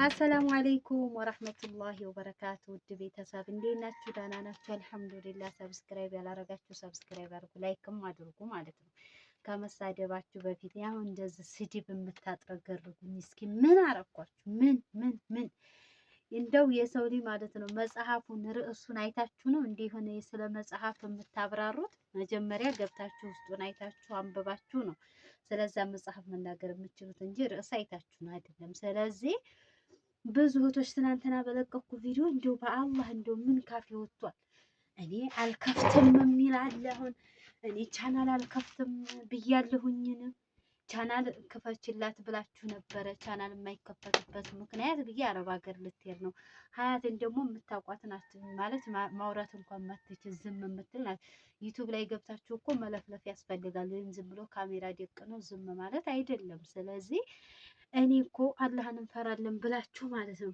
አሰላሙ አለይኩም ወራህመቱላሂ ወበረካቱ። ውድ ቤተሰብ እንዴት ናችሁ? ደህና ናችሁ? አልሐምዱሊላህ። ሰብስክራይብ ያላረጋችሁ ሰብስክራይብ አድርጉ፣ ላይክም አድርጉ ማለት ነው። ከመሳደባችሁ በፊት ያው እንደዚህ ስድብ የምታጥረገርጉኝ እስኪ ምን አረኳችሁ? ምን እንደው የሰው ልጅ ማለት ነው መጽሐፉን ርዕሱን አይታችሁ ነው እንዲህ ሆነ ስለ መጽሐፍ የምታብራሩት? መጀመሪያ ገብታችሁ ውስጡን አይታችሁ አንብባችሁ ነው ስለዛ መጽሐፍ መናገር የምትችሉት እንጂ ርዕስ አይታችሁ ነው አይደለም። ስለዚህ ብዙ እህቶች ትናንትና በለቀኩ ቪዲዮ እንዲሁ በአላህ እንዲሁ ምን ካፌ ወጥቷል። እኔ አልከፍትም የሚል አለ። አሁን እኔ ቻናል አልከፍትም ብያለሁኝን ቻናል ክፈችላት ብላችሁ ነበረ። ቻናል የማይከፈትበት ምክንያት ብዬ አረብ ሀገር ልትሄድ ነው። ሀያትን ደግሞ የምታውቋት ናት ማለት ማውራት እንኳን ማትችል ዝም የምትል ናት። ዩቱብ ላይ ገብታችሁ እኮ መለፍለፍ ያስፈልጋል። ወይም ዝም ብሎ ካሜራ ደቅ ነው ዝም ማለት አይደለም። ስለዚህ እኔ እኮ አላህን እንፈራለን ብላችሁ ማለት ነው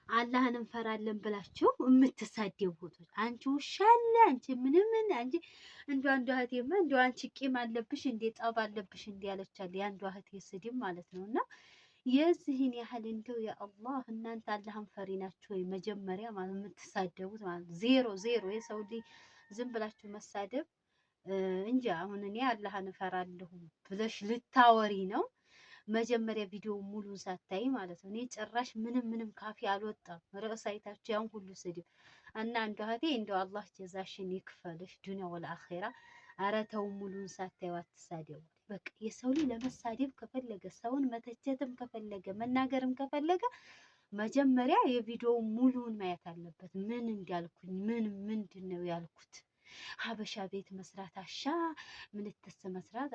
አላህን እንፈራለን ብላችሁ የምትሳደቡት አንቺ ውሻለ አንቺ ምንም አንቺ እንዷ እህቴማ እንዷ አንቺ ቂም አለብሽ እንዴ ጠብ አለብሽ እንዴ ያለቻለ ያንዷ እህቴ ስድብ ማለት ነው። እና የዚህን ያህል እንደው የአላህ እናንተ አላህን ፈሪ ናችሁ ወይ? መጀመሪያ ማለት የምትሳደቡት ማለት ዜሮ የሰው ልጅ ዝም ብላችሁ መሳደብ እንጂ አሁን እኔ አላህን እፈራለሁ ብለሽ ልታወሪ ነው መጀመሪያ ቪዲዮ ሙሉን ሳታይ ማለት ነው። እኔ ጭራሽ ምንም ካፌ አልወጣም። ርዕስ አይታችሁ ያን ሁሉ ስድብ እና አንዷ እህቴ እንደው አላህ ጀዛሽን ይክፈልሽ ዱንያ ወል አኺራ። ኧረ ተው ሙሉን ሳታዩ አትሳደቡ። በቃ የሰው ልጅ ለመሳደብ ከፈለገ ሰውን መተቸትም ከፈለገ መናገርም ከፈለገ መጀመሪያ የቪዲዮ ሙሉን ማየት አለበት። ምን እንዳልኩኝ ምንድን ነው ያልኩት? ሀበሻ ቤት መስራት አሻ ምንትስ መስራት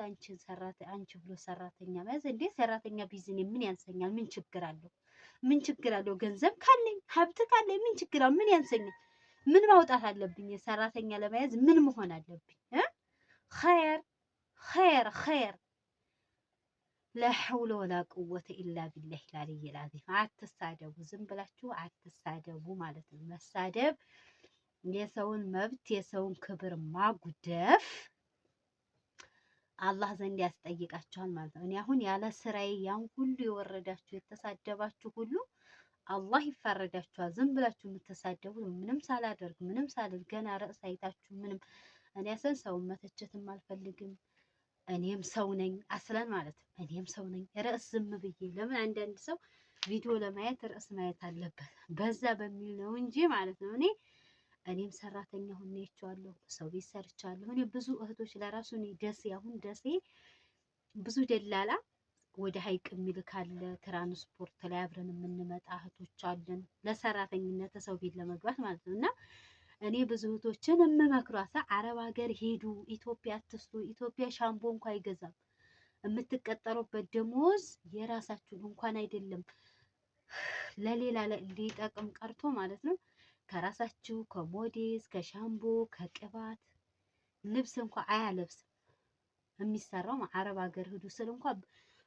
አንቺ ብሎ ሰራተኛ መያዝ እንዴ? ሰራተኛ ቢዝኔ ምን ያንሰኛል? ምን ችግር አለው? ምን ችግር አለው? ገንዘብ ካለኝ ሀብት ካለኝ ምን ችግር አለው? ምን ያንሰኛል? ምን ማውጣት አለብኝ? ሰራተኛ ለመያዝ ምን መሆን አለብኝ? ኸይር ላሐውለ ወላ ቁወተ ኢላ ቢላህ ላሊየል አዚም። አትሳደቡ፣ ዝም ብላችሁ አትሳደቡ ማለት ነው። መሳደብ የሰውን መብት የሰውን ክብር ማጉደፍ አላህ ዘንድ ያስጠይቃችኋል ማለት ነው። እኔ አሁን ያለ ስራዬ ያን ሁሉ የወረዳችሁ የተሳደባችሁ ሁሉ አላህ ይፈረዳችኋል። ዝም ብላችሁ የምትሳደቡ ምንም ሳላደርግ ምንም ሳልል ገና ርዕስ አይታችሁ ምንም እኔ ያሰን ሰውን መተቸትም አልፈልግም። እኔም ሰው ነኝ አስለን ማለት ነው። እኔም ሰው ነኝ ርዕስ ዝም ብዬ ለምን አንዳንድ ሰው ቪዲዮ ለማየት ርዕስ ማየት አለበት በዛ በሚል ነው እንጂ ማለት ነው። እኔም ሰራተኛ ሆኜ አይቼዋለሁ። ሰው ቤት ሰርቻለሁ። እኔ ብዙ እህቶች ለራሱ እኔ ደሴ አሁን ደሴ ብዙ ደላላ ወደ ሀይቅ የሚልክ አለ። ትራንስፖርት ላይ አብረን የምንመጣ እህቶች አለን። ለሰራተኝነት ሰው ቤት ለመግባት ማለት ነው። እና እኔ ብዙ እህቶችን የምመክሯት አረብ ሀገር ሄዱ፣ ኢትዮጵያ አትስሩ። ኢትዮጵያ ሻምቦ እንኳ አይገዛም። የምትቀጠሩበት ደሞዝ የራሳችሁን እንኳን አይደለም ለሌላ ሊጠቅም ቀርቶ ማለት ነው ከራሳችሁ ከሞዴስ ከሻምቦ ከቅባት ልብስ እንኳ አያለብስም። የሚሰራው አረብ ሀገር ሂዱ ስል እንኳ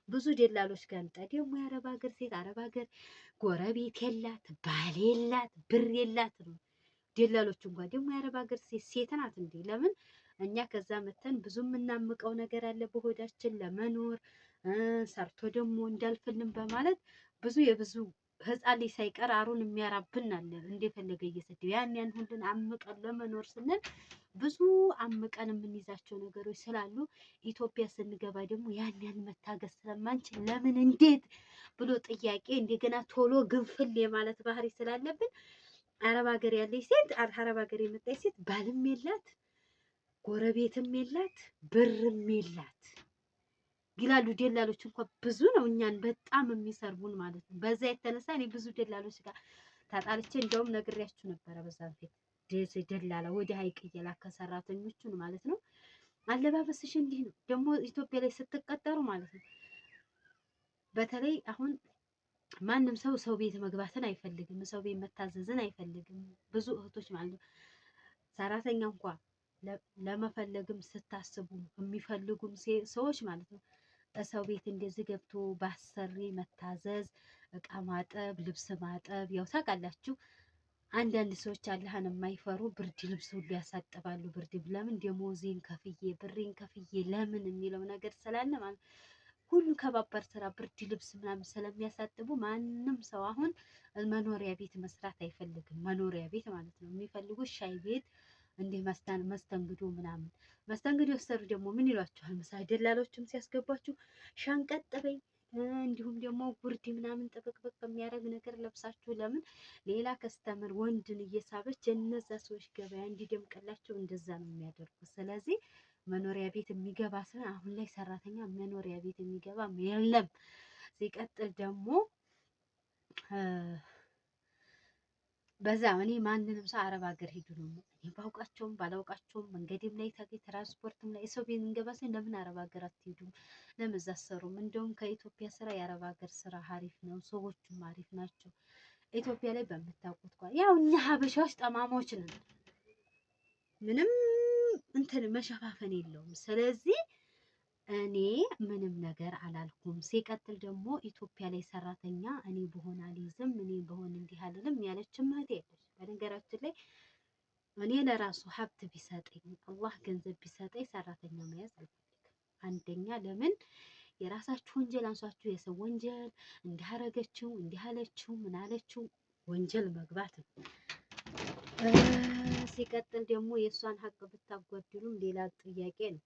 ብዙ ደላሎች ጋር እንጣ ደግሞ የአረብ ሀገር ሴት አረብ ሀገር ጎረቤት የላት ባል የላት ብር የላት ነው። ደላሎች እንኳ ደግሞ የአረብ ሀገር ሴት ናት እንዴ? ለምን እኛ ከዛ መተን ብዙ የምናምቀው ነገር አለ በሆዳችን ለመኖር ሰርቶ ደግሞ እንዳልፍልን በማለት ብዙ የብዙ ህፃን ልጅ ሳይቀር አሩን የሚያራብን አለ እንደፈለገ እየሰደው ያን ሁሉን አምቀን ለመኖር ስንል ብዙ አምቀን የምንይዛቸው ነገሮች ስላሉ ኢትዮጵያ ስንገባ ደግሞ ያን መታገስ ስለማንችል ለምን እንዴት ብሎ ጥያቄ እንደገና ቶሎ ግንፍል የማለት ባህሪ ስላለብን አረብ ሀገር ያለች ሴት አረብ ሀገር የመጣች ሴት ባልም የላት ጎረቤትም የላት ብርም የላት ይላሉ ደላሎች። እንኳን ብዙ ነው እኛን በጣም የሚሰርቡን ማለት ነው። በዛ የተነሳ እኔ ብዙ ደላሎች ጋር ታጣልቼ እንደውም ነግሬያችሁ ነበረ። በዛን ፊት ደላላ ወደ ሀይቅ እየላከ ሰራተኞቹን ማለት ነው። አለባበስሽ እንዲህ ነው ደግሞ ኢትዮጵያ ላይ ስትቀጠሩ ማለት ነው። በተለይ አሁን ማንም ሰው ቤት መግባትን አይፈልግም። ሰው ቤት መታዘዝን አይፈልግም። ብዙ እህቶች ማለት ነው ሰራተኛ እንኳን ለመፈለግም ስታስቡ የሚፈልጉም ሰዎች ማለት ነው ሰው ቤት እንደዚህ ገብቶ ባሰሪ መታዘዝ፣ እቃ ማጠብ፣ ልብስ ማጠብ ያው ታውቃላችሁ። አንዳንድ ሰዎች አላህን የማይፈሩ ብርድ ልብስ ሁሉ ያሳጥባሉ። ብርድ ለምን ደሞዜን ከፍዬ ብሬን ከፍዬ ለምን የሚለው ነገር ስላለ ማለት ሁሉ ከባባድ ስራ ብርድ ልብስ ምናምን ስለሚያሳጥቡ ማንም ሰው አሁን መኖሪያ ቤት መስራት አይፈልግም። መኖሪያ ቤት ማለት ነው የሚፈልጉት ሻይ ቤት እንዲህ መስተንግዶ ምናምን። መስተንግዶ የወሰዱ ደግሞ ምን ይሏቸዋል? ምሳ ደላሎችም ሲያስገባችሁ ሻንቀጥ በይ እንዲሁም ደግሞ ጉርድ ምናምን ጥብቅብቅ የሚያደርግ ነገር ለብሳችሁ ለምን ሌላ ከስተመር ወንድን እየሳበች የነዛ ሰዎች ገበያ እንዲደምቅላቸው እንደዛ ነው የሚያደርጉት። ስለዚህ መኖሪያ ቤት የሚገባ ሰው አሁን ላይ ሰራተኛ መኖሪያ ቤት የሚገባ የለም። ሲቀጥል ደግሞ በዛ እኔ ማንንም ሰው አረብ ሀገር ሄዱ ነው እኔ ባውቃቸውም ባላውቃቸውም መንገድም ላይ ታገኝ ትራንስፖርትም ላይ ሰው ቤት እንገባ ሲል ለምን አረብ ሀገር አትሄዱም? ለምን እዛ አትሰሩም? እንደውም ከኢትዮጵያ ስራ የአረብ ሀገር ስራ አሪፍ ነው፣ ሰዎቹም አሪፍ ናቸው። ኢትዮጵያ ላይ በምታውቁት ያው እኛ ሀበሻዎች ጠማሞች ነን፣ ምንም እንትን መሸፋፈን የለውም። ስለዚህ እኔ ምንም ነገር አላልኩም። ሲቀጥል ደግሞ ኢትዮጵያ ላይ ሰራተኛ እኔ በሆነ አልይዝም፣ እኔ በሆነ እንዲህ አልልም ያለች እህቴ የለች። በነገራችን ላይ እኔ ለራሱ ሀብት ቢሰጠኝ አላህ ገንዘብ ቢሰጠኝ ሰራተኛ መያዝ አልፈልግም። አንደኛ ለምን የራሳችሁ ወንጀል አንሷችሁ የሰው ወንጀል እንዲያረገችው እንዲያለችው ምን አለችው ወንጀል መግባት ነው። ሲቀጥል ደግሞ የእሷን ሀቅ ብታጓድሉም ሌላ ጥያቄ ነው።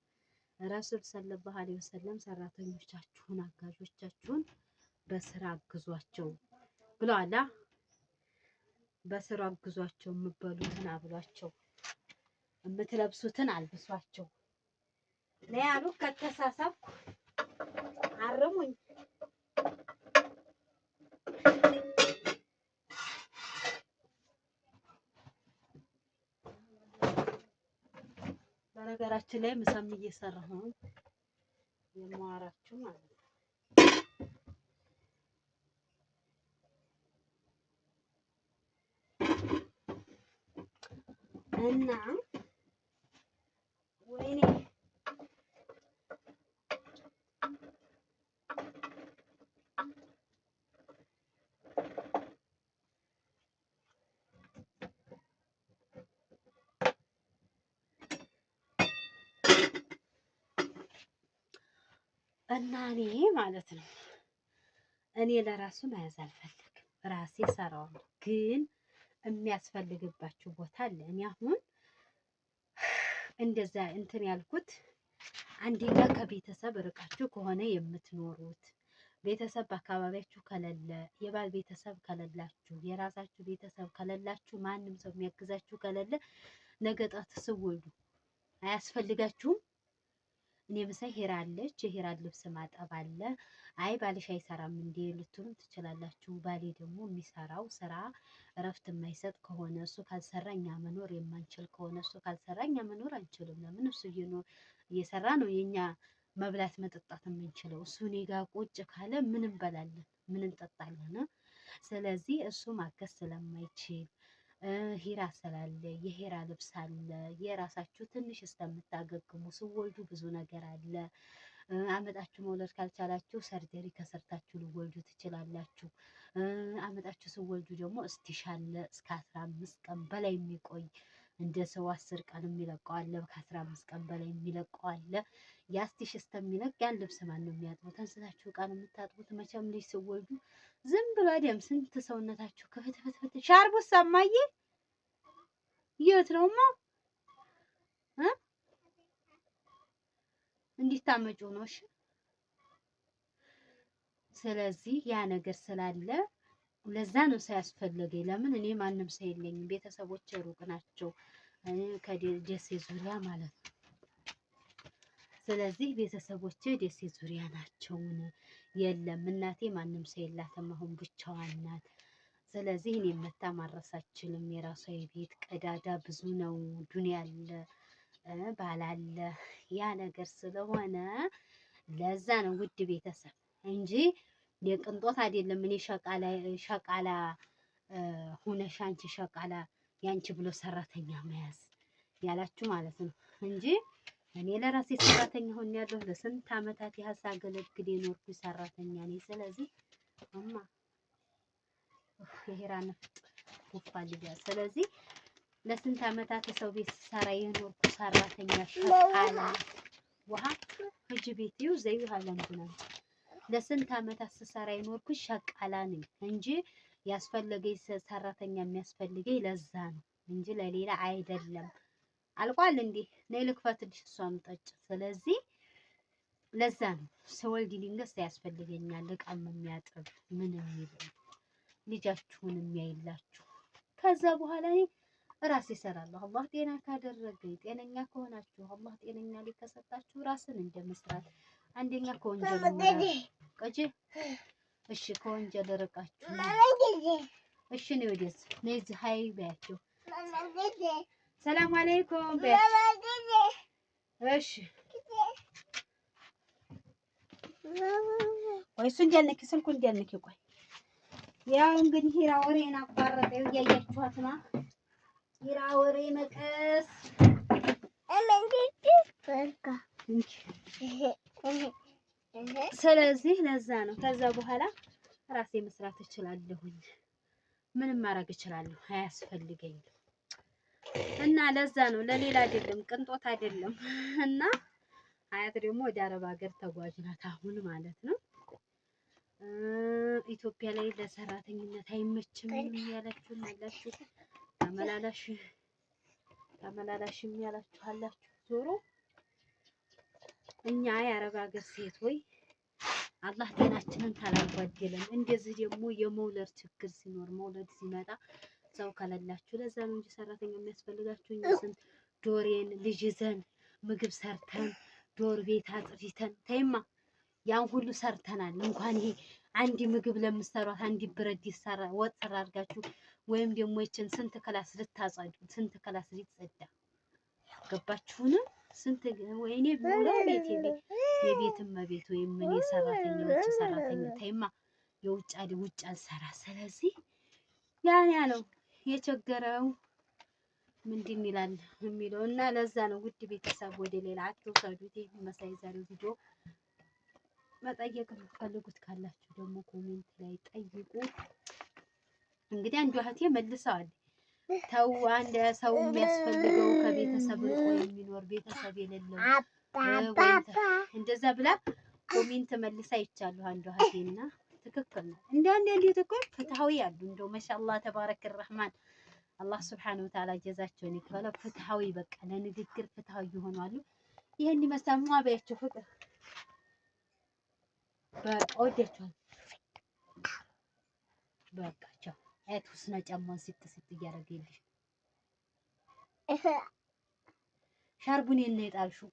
ረሱል ሰለላሁ ዐለይሂ ወሰለም ሰራተኞቻችሁን አጋዦቻችሁን በስራ አግዟቸው ብለዋል። በስራ አግዟቸው፣ የምትበሉትን አብሏቸው፣ የምትለብሱትን አልብሷቸው ነው ያሉ። ከተሳሳብኩ አርሙኝ። በነገራችን ላይ ምሳም እየሰራሁ ነው የማወራችሁ ማለት ነው። እና ወይኔ እና እኔ ማለት ነው እኔ ለራሱ መያዝ አልፈልግም፣ ራሴ ሰራዋለሁ። ግን የሚያስፈልግባችሁ ቦታ አለ። እኔ አሁን እንደዛ እንትን ያልኩት አንደኛ ከቤተሰብ ርቃችሁ ከሆነ የምትኖሩት፣ ቤተሰብ በአካባቢያችሁ ከሌለ፣ የባል ቤተሰብ ከሌላችሁ፣ የራሳችሁ ቤተሰብ ከሌላችሁ፣ ማንም ሰው የሚያግዛችሁ ከሌለ ነገ ጧት ስትወልዱ አያስፈልጋችሁም። እኔ ምሳይ ሄራ አለች፣ የሄራ ልብስ ማጠብ አለ። አይ ባልሽ አይሰራም እንዴ ልትሉም ትችላላችሁ። ባሌ ደግሞ የሚሰራው ስራ እረፍት የማይሰጥ ከሆነ እሱ ካልሰራ እኛ መኖር የማንችል ከሆነ እሱ ካልሰራ እኛ መኖር አንችልም። ለምን እሱ እየሰራ ነው የኛ መብላት መጠጣት የምንችለው። እሱ እኔ ጋር ቁጭ ካለ ምን እንበላለን ምን እንጠጣለን? ስለዚህ እሱ ማገዝ ስለማይችል ሂራ ስላለ የሂራ ልብስ አለ። የራሳችሁ ትንሽ እስከምታገግሙ ስወልዱ ብዙ ነገር አለ። አመጣችሁ መውለድ ካልቻላችሁ ሰርጀሪ ከሰርታችሁ ልወልዱ ትችላላችሁ። አመጣችሁ ስወልዱ ደግሞ እስቲሻለ እስከ 15 ቀን በላይ የሚቆይ እንደ ሰው 10 ቀን የሚለቀው አለ፣ ከ15 ቀን በላይ የሚለቀው አለ። ያስቲሽ እስከሚለቅ ያን ልብስ ማን ነው የሚያጥቡት? አንስታችሁ ቃል የምታጥቡት መቼም ልጅ ስወልዱ ዝም ብሎ አይደለም። ስንት ሰውነታችሁ ከፍትፍትፍት ሻርቡ ሰማዬ የት ነውማ እንዲታመጩ ነው። እሺ ስለዚህ ያ ነገር ስላለ ለዛ ነው ሰው ያስፈልገኝ። ለምን እኔ ማንም ሰው የለኝም፣ ቤተሰቦች ሩቅ ናቸው ከደሴ ዙሪያ ማለት ነው። ስለዚህ ቤተሰቦቼ ደሴ ዙሪያ ናቸው። የለም እናቴ ማንም ሰው የላትም፣ አሁን ብቻዋን ናት። ስለዚህ እኔ መታ ማረስ አልችልም። የራሷ የቤት ቀዳዳ ብዙ ነው። ዱንያ አለ ባል አለ። ያ ነገር ስለሆነ ለዛ ነው ውድ ቤተሰብ እንጂ የቅንጦት አይደለም። እኔ ሸቃላ ሁነሽ አንቺ ሸቃላ ያንቺ ብሎ ሰራተኛ መያዝ ያላችሁ ማለት ነው እንጂ እኔ ለራሴ ሰራተኛ ሆኜ ያለሁ ለስንት አመታት ያህል ሳገለግል የኖርኩ ሰራተኛ ነኝ። ስለዚህ የሄራ ነፍጥ ጉፋን ልጅ ስለዚህ ለስንት አመታት ሰው ቤት ሰራ የኖርኩ ሰራተኛ ሸቃላ ውሃ እጅ ቤት ይው ዘይው ሃለንዱና ለስንት ዓመታት ስሰራ የኖርኩት ሸቃላ ነኝ እንጂ ያስፈለገኝ ሰራተኛ የሚያስፈልገኝ ለዛ ነው እንጂ ለሌላ አይደለም። አልቋል እንዴ? ነይ ልክፈትልሽ፣ እሷም ጠጭ። ስለዚህ ለዛ ነው ስወልድ ድንገት ያስፈልገኛል እቃም የሚያጥብ ምን የሚል ልጃችሁን የሚያይላችሁ። ከዛ በኋላ እኔ ራሴ እሰራለሁ። አላህ ጤና ካደረገኝ ጤነኛ ከሆናችሁ አላህ ጤነኛ ላይ ከሰጣችሁ ራስን እንደመስራት አንደኛ ከወንጀል ቀጂ እሺ፣ ከወንጀል ርቃችሁ እሺ ነው ወዲስ ነው እዚህ ሃይ ባያችሁ ሰላም አለይኩም ባያችሁ እሺ ወይ እሱ እንዲያልነኪ ስልኩ እንዲያልነኪ ቆይ ያው እንግዲህ ሂራ ወሬን አቋረጠው እያያችኋት ነው። ሂራ ወሬ መቀስ ስለዚህ ለዛ ነው። ከዛ በኋላ ራሴ መስራት እችላለሁኝ። ምንም ማድረግ እችላለሁ፣ አያስፈልገኝም። እና ለዛ ነው፣ ለሌላ አይደለም፣ ቅንጦት አይደለም። እና አያት ደግሞ ወደ አረብ ሀገር ተጓዥ ናት አሁን ማለት ነው። ኢትዮጵያ ላይ ለሰራተኝነት አይመችም ያላችሁ አላችሁ፣ ተመላላሽም ያላችሁ አላችሁ። ዞሮ እኛ የአረብ ሀገር ሴት ወይ አላህ ጤናችንን ካላጓደለን፣ እንደዚህ ደግሞ የመውለድ ችግር ሲኖር መውለድ ሲመጣ ሰው ከሌላችሁ፣ ለዛ ነው እንጂ ሰራተኛ የሚያስፈልጋችሁ። እኛ ስንት ዶሬን ልጅ ይዘን ምግብ ሰርተን ዶር ቤት አጥሪተን ተይማ ያን ሁሉ ሰርተናል። እንኳን ይሄ አንድ ምግብ ለምትሰሯት አንድ ብረት ይሰራ ወጥ ሰራ አድርጋችሁ ወይም ደግሞ ይችን ስንት ክላስ ልታጸዱ ስንት ክላስ ሊጸዳ ገባችሁን? ስንት ወይኔ ብሎ ቤት የቤትም ቤት ወይም ምን የሰራተኛዎች ሰራተኛ ተይማ የውጭ ውጭ አልሰራ። ስለዚህ ያ ነው የቸገረው ምንድን ይላል የሚለው እና ለዛ ነው ውድ ቤተሰብ ወደ ሌላ አትውሰዱት። ይሄ መሳይ ዛሬው ቪዲዮ መጠየቅ የምትፈልጉት ካላችሁ ደግሞ ኮሜንት ላይ ጠይቁ። እንግዲህ አንዱ እህቴ መልሰዋል። ተው አንድ ሰው የሚያስፈልገው ከቤተሰብ ርቆ የሚኖር ቤተሰብ የሌለው እንደዛ ብላ ኮሜንት መልሳ ይቻሉ አንዱ እህቴና ትክክል ነው። እንዴት እኮ ፍትሃዊ ያሉ እንደው ማሻአላህ ተባረከ الرحمن አላህ Subhanahu Wa Ta'ala ጀዛቸውን ይክፈለው። ፍትሃዊ በቃ ለንግግር ፍትሃዊ ይሆናሉ። ይሄን ይመስላል ማባያቸው ፍቅር በቃ ወደቻው በቃ ቻው። አይቱስ ነጫማን ሲት እያደረገልሽ ሻርቡን የነ የጣልሽው